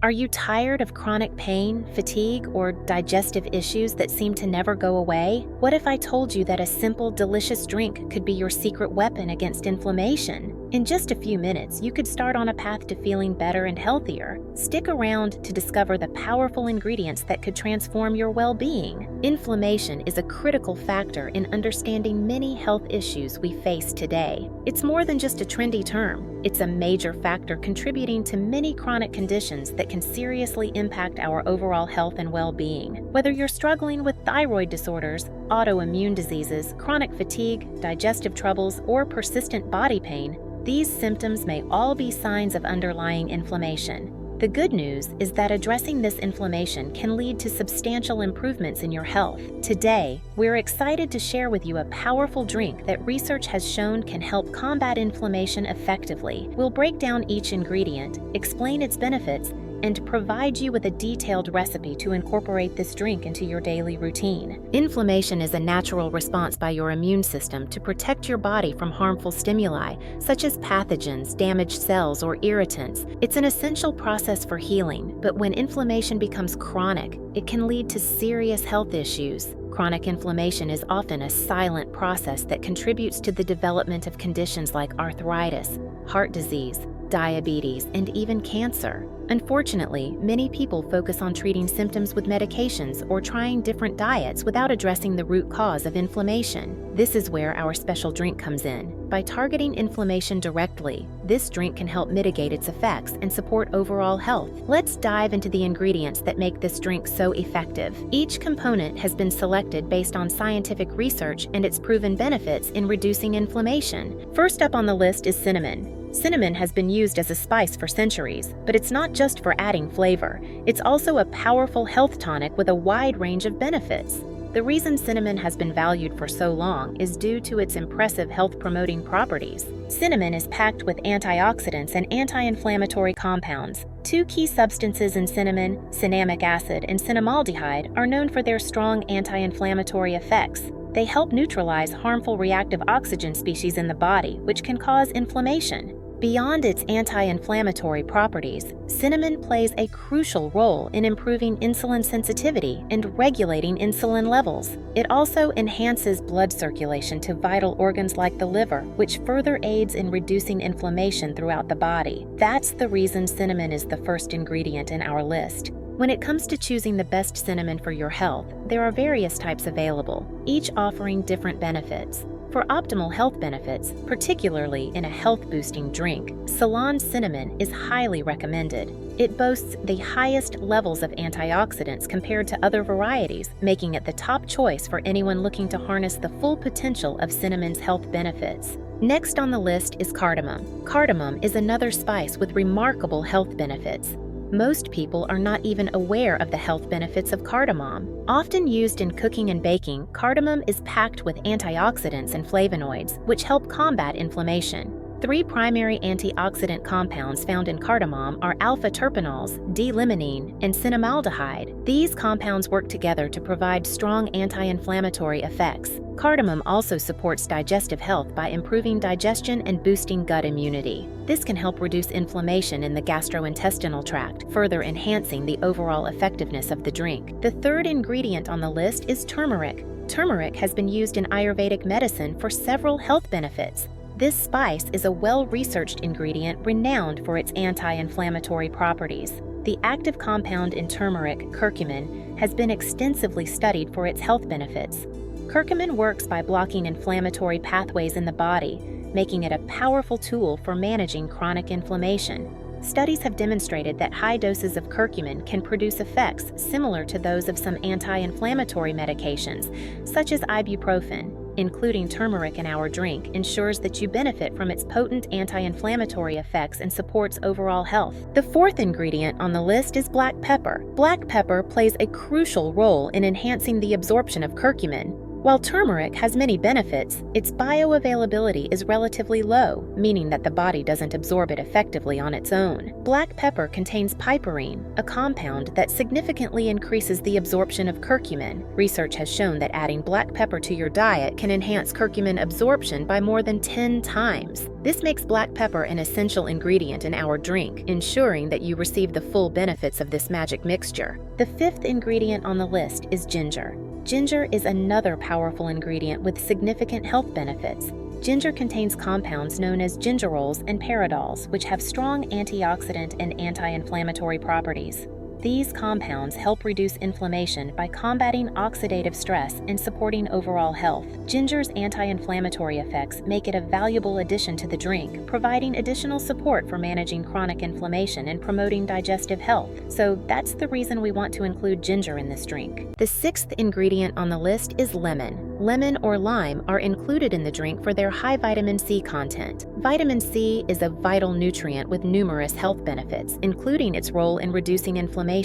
Are you tired of chronic pain, fatigue, or digestive issues that seem to never go away? What if I told you that a simple, delicious drink could be your secret weapon against inflammation? In just a few minutes, you could start on a path to feeling better and healthier. Stick around to discover the powerful ingredients that could transform your well-being. Inflammation is a critical factor in understanding many health issues we face today. It's more than just a trendy term. It's a major factor contributing to many chronic conditions that can seriously impact our overall health and well-being. Whether you're struggling with thyroid disorders, autoimmune diseases, chronic fatigue, digestive troubles, or persistent body pain, these symptoms may all be signs of underlying inflammation. The good news is that addressing this inflammation can lead to substantial improvements in your health. Today, we're excited to share with you a powerful drink that research has shown can help combat inflammation effectively. We'll break down each ingredient, explain its benefits, and provide you with a detailed recipe to incorporate this drink into your daily routine. Inflammation is a natural response by your immune system to protect your body from harmful stimuli, such as pathogens, damaged cells, or irritants. It's an essential process for healing, but when inflammation becomes chronic, it can lead to serious health issues. Chronic inflammation is often a silent process that contributes to the development of conditions like arthritis, heart disease, diabetes, and even cancer. Unfortunately, many people focus on treating symptoms with medications or trying different diets without addressing the root cause of inflammation. This is where our special drink comes in. By targeting inflammation directly, this drink can help mitigate its effects and support overall health. Let's dive into the ingredients that make this drink so effective. Each component has been selected based on scientific research and its proven benefits in reducing inflammation. First up on the list is cinnamon. Cinnamon has been used as a spice for centuries, but it's not just for adding flavor. It's also a powerful health tonic with a wide range of benefits. The reason cinnamon has been valued for so long is due to its impressive health-promoting properties. Cinnamon is packed with antioxidants and anti-inflammatory compounds. Two key substances in cinnamon, cinnamic acid and cinnamaldehyde, are known for their strong anti-inflammatory effects. They help neutralize harmful reactive oxygen species in the body, which can cause inflammation. Beyond its anti-inflammatory properties, cinnamon plays a crucial role in improving insulin sensitivity and regulating insulin levels. It also enhances blood circulation to vital organs like the liver, which further aids in reducing inflammation throughout the body. That's the reason cinnamon is the first ingredient in our list. When it comes to choosing the best cinnamon for your health, there are various types available, each offering different benefits. For optimal health benefits, particularly in a health-boosting drink, Ceylon cinnamon is highly recommended. It boasts the highest levels of antioxidants compared to other varieties, making it the top choice for anyone looking to harness the full potential of cinnamon's health benefits. Next on the list is cardamom. Cardamom is another spice with remarkable health benefits. Most people are not even aware of the health benefits of cardamom. Often used in cooking and baking, cardamom is packed with antioxidants and flavonoids, which help combat inflammation. Three primary antioxidant compounds found in cardamom are alpha-terpenols, D-limonene, and cinnamaldehyde. These compounds work together to provide strong anti-inflammatory effects. Cardamom also supports digestive health by improving digestion and boosting gut immunity. This can help reduce inflammation in the gastrointestinal tract, further enhancing the overall effectiveness of the drink. The third ingredient on the list is turmeric. Turmeric has been used in Ayurvedic medicine for several health benefits. This spice is a well-researched ingredient renowned for its anti-inflammatory properties. The active compound in turmeric, curcumin, has been extensively studied for its health benefits. Curcumin works by blocking inflammatory pathways in the body, making it a powerful tool for managing chronic inflammation. Studies have demonstrated that high doses of curcumin can produce effects similar to those of some anti-inflammatory medications, such as ibuprofen. Including turmeric in our drink ensures that you benefit from its potent anti-inflammatory effects and supports overall health. The fourth ingredient on the list is black pepper. Black pepper plays a crucial role in enhancing the absorption of curcumin. While turmeric has many benefits, its bioavailability is relatively low, meaning that the body doesn't absorb it effectively on its own. Black pepper contains piperine, a compound that significantly increases the absorption of curcumin. Research has shown that adding black pepper to your diet can enhance curcumin absorption by more than 10 times. This makes black pepper an essential ingredient in our drink, ensuring that you receive the full benefits of this magic mixture. The fifth ingredient on the list is ginger. Ginger is another powerful ingredient with significant health benefits. Ginger contains compounds known as gingerols and pyridols, which have strong antioxidant and anti-inflammatory properties. These compounds help reduce inflammation by combating oxidative stress and supporting overall health. Ginger's anti-inflammatory effects make it a valuable addition to the drink, providing additional support for managing chronic inflammation and promoting digestive health. So that's the reason we want to include ginger in this drink. The sixth ingredient on the list is lemon. Lemon or lime are included in the drink for their high vitamin C content. Vitamin C is a vital nutrient with numerous health benefits, including its role in reducing inflammation.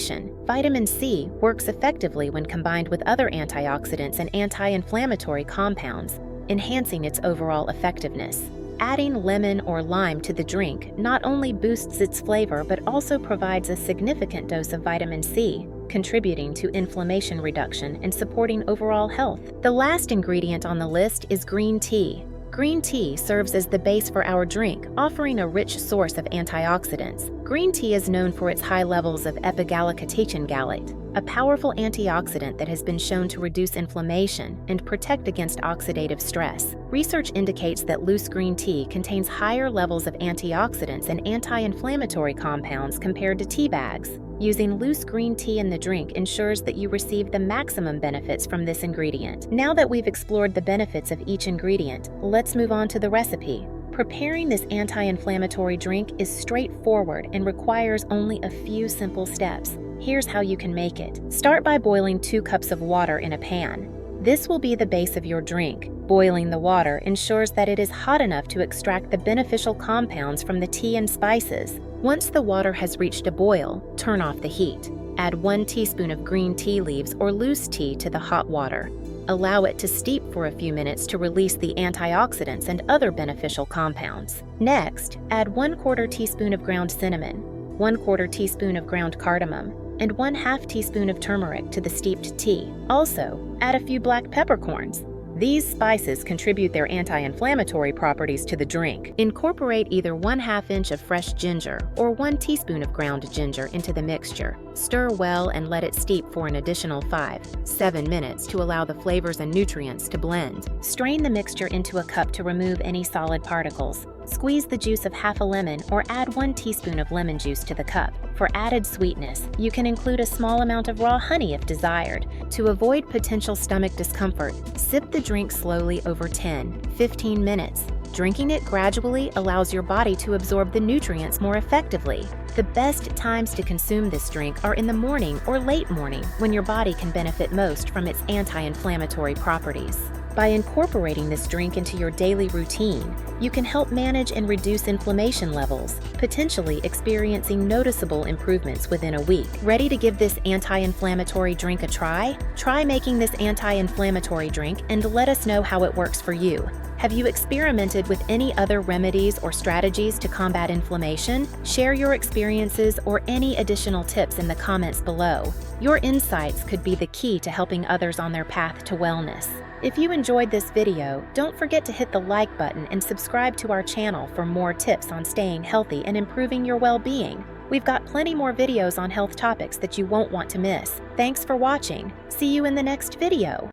Vitamin C works effectively when combined with other antioxidants and anti-inflammatory compounds, enhancing its overall effectiveness. Adding lemon or lime to the drink not only boosts its flavor but also provides a significant dose of vitamin C, contributing to inflammation reduction and supporting overall health. The last ingredient on the list is green tea. Green tea serves as the base for our drink, offering a rich source of antioxidants. Green tea is known for its high levels of epigallocatechin gallate, a powerful antioxidant that has been shown to reduce inflammation and protect against oxidative stress. Research indicates that loose green tea contains higher levels of antioxidants and anti-inflammatory compounds compared to tea bags. Using loose green tea in the drink ensures that you receive the maximum benefits from this ingredient. Now that we've explored the benefits of each ingredient, let's move on to the recipe. Preparing this anti-inflammatory drink is straightforward and requires only a few simple steps. Here's how you can make it. Start by boiling 2 cups of water in a pan. This will be the base of your drink. Boiling the water ensures that it is hot enough to extract the beneficial compounds from the tea and spices. Once the water has reached a boil, turn off the heat. Add 1 teaspoon of green tea leaves or loose tea to the hot water. Allow it to steep for a few minutes to release the antioxidants and other beneficial compounds. Next, add 1/4 teaspoon of ground cinnamon, 1/4 teaspoon of ground cardamom, and 1/2 teaspoon of turmeric to the steeped tea. Also, add a few black peppercorns. These spices contribute their anti-inflammatory properties to the drink. Incorporate either 1/2 inch of fresh ginger or 1 teaspoon of ground ginger into the mixture. Stir well and let it steep for an additional 5-7 minutes to allow the flavors and nutrients to blend. Strain the mixture into a cup to remove any solid particles. Squeeze the juice of half a lemon or add 1 teaspoon of lemon juice to the cup. For added sweetness, you can include a small amount of raw honey if desired. To avoid potential stomach discomfort, sip the drink slowly over 10-15 minutes. Drinking it gradually allows your body to absorb the nutrients more effectively. The best times to consume this drink are in the morning or late morning, when your body can benefit most from its anti-inflammatory properties. By incorporating this drink into your daily routine, you can help manage and reduce inflammation levels, potentially experiencing noticeable improvements within a week. Ready to give this anti-inflammatory drink a try? Try making this anti-inflammatory drink and let us know how it works for you. Have you experimented with any other remedies or strategies to combat inflammation? Share your experiences or any additional tips in the comments below. Your insights could be the key to helping others on their path to wellness. If you enjoyed this video, don't forget to hit the like button and subscribe to our channel for more tips on staying healthy and improving your well-being. We've got plenty more videos on health topics that you won't want to miss. Thanks for watching. See you in the next video.